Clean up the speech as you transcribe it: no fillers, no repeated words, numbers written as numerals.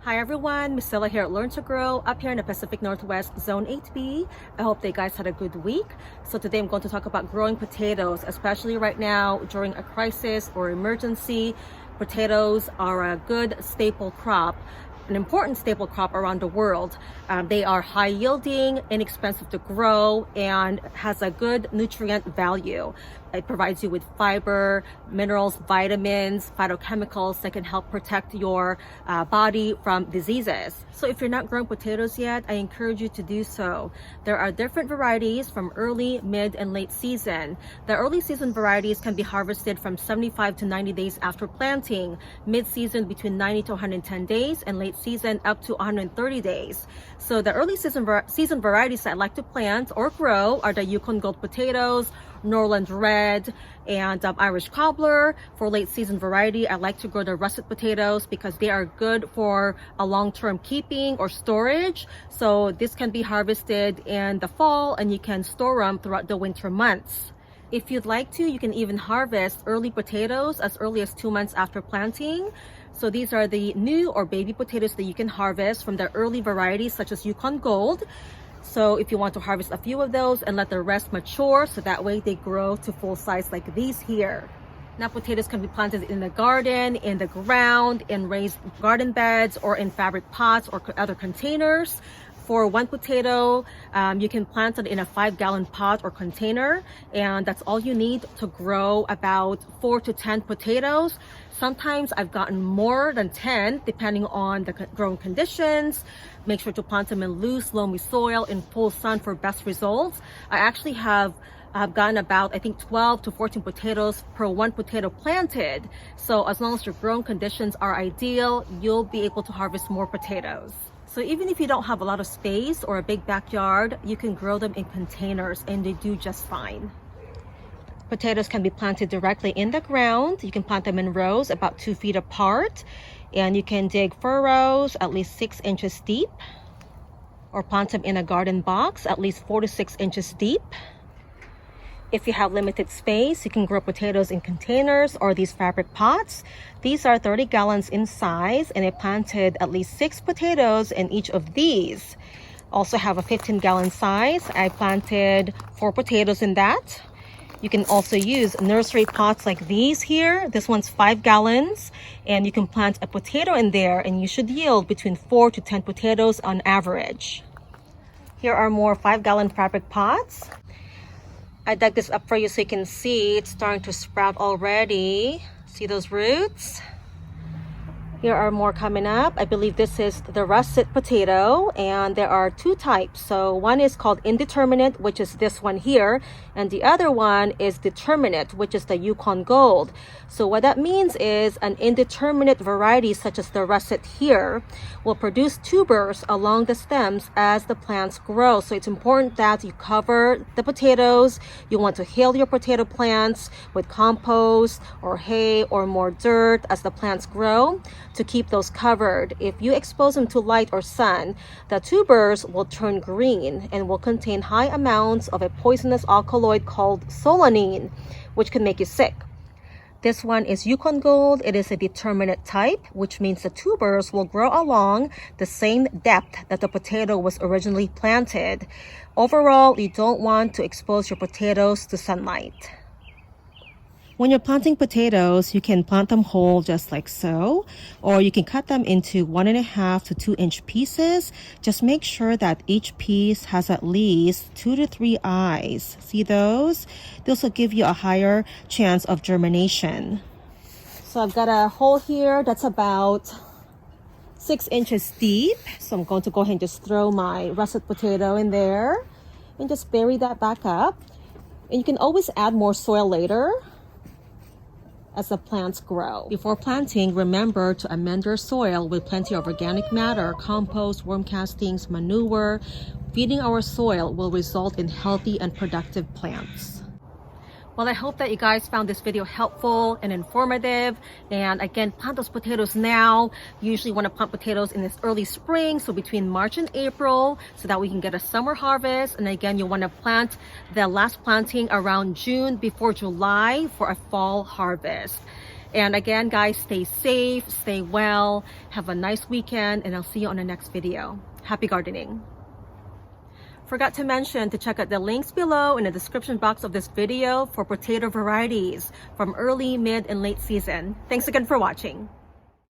Hi everyone, Miss Stella here at Learn to Grow up here in the Pacific Northwest Zone 8B. I hope that you guys had a good week. So today I'm going to talk about growing potatoes, especially right now during a crisis or emergency. Potatoes are a good staple crop, an important staple crop around the world. They are high yielding, inexpensive to grow, and has a good nutrient value. It provides you with fiber, minerals, vitamins, phytochemicals that can help protect your body from diseases. So if you're not growing potatoes yet, I encourage you to do so. There are different varieties from early, mid, and late season. The early season varieties can be harvested from 75 to 90 days after planting, mid-season between 90 to 110 days, and late season up to 130 days. So the early season varieties that I like to plant or grow are the Yukon Gold potatoes, Norland Red, and Irish Cobbler. For late season variety, I like to grow the russet potatoes because they are good for a long-term keeping or storage. So this can be harvested in the fall and you can store them throughout the winter months. If you'd like to, you can even harvest early potatoes as early as 2 months after planting. So these are the new or baby potatoes that you can harvest from the early varieties such as Yukon Gold. So if you want to harvest a few of those and let the rest mature, so that way they grow to full size like these here. Now potatoes can be planted in the garden, in the ground, in raised garden beds, or in fabric pots or other containers. For one potato, you can plant it in a 5-gallon pot or container, and that's all you need to grow about 4 to 10 potatoes. Sometimes I've gotten more than 10 depending on the growing conditions. Make sure to plant them in loose, loamy soil in full sun for best results. I actually have gotten about, I think, 12 to 14 potatoes per one potato planted. So as long as your growing conditions are ideal, you'll be able to harvest more potatoes. So even if you don't have a lot of space or a big backyard, you can grow them in containers and they do just fine. Potatoes can be planted directly in the ground. You can plant them in rows about 2 feet apart, and you can dig furrows at least 6 inches deep, or plant them in a garden box at least 4 to 6 inches deep. If you have limited space, you can grow potatoes in containers or these fabric pots. These are 30 gallons in size, and I planted at least 6 potatoes in each of these. Also have a 15-gallon size. I planted 4 potatoes in that. You can also use nursery pots like these here. This one's 5 gallons, and you can plant a potato in there, and you should yield between 4 to 10 potatoes on average. Here are more 5-gallon fabric pots. I dug this up for you so you can see it's starting to sprout already. See those roots? Here are more coming up. I believe this is the russet potato, and there are 2 types. So one is called indeterminate, which is this one here, and the other one is determinate, which is the Yukon Gold. So what that means is an indeterminate variety such as the russet here will produce tubers along the stems as the plants grow. So it's important that you cover the potatoes. You want to heal your potato plants with compost or hay or more dirt as the plants grow to keep those covered. If you expose them to light or sun, the tubers will turn green and will contain high amounts of a poisonous alkaloid called solanine, which can make you sick. This one is Yukon Gold. It is a determinate type, which means the tubers will grow along the same depth that the potato was originally planted. Overall, you don't want to expose your potatoes to sunlight. When you're planting potatoes, you can plant them whole just like so, or you can cut them into 1.5 to 2 inch pieces. Just make sure that each piece has at least 2 to 3 eyes. See those? Those will give you a higher chance of germination. So I've got a hole here that's about 6 inches deep. So I'm going to go ahead and just throw my russet potato in there and just bury that back up. And you can always add more soil later as the plants grow. Before planting, remember to amend your soil with plenty of organic matter, compost, worm castings, manure. Feeding our soil will result in healthy and productive plants. Well, I hope that you guys found this video helpful and informative. And again, plant those potatoes now. You usually want to plant potatoes in this early spring, so between March and April, so that we can get a summer harvest. And again, you want to plant the last planting around June before July for a fall harvest. And again, guys, stay safe, stay well, have a nice weekend, and I'll see you on the next video. Happy gardening. Forgot to mention to check out the links below in the description box of this video for potato varieties from early, mid, and late season. Thanks again for watching.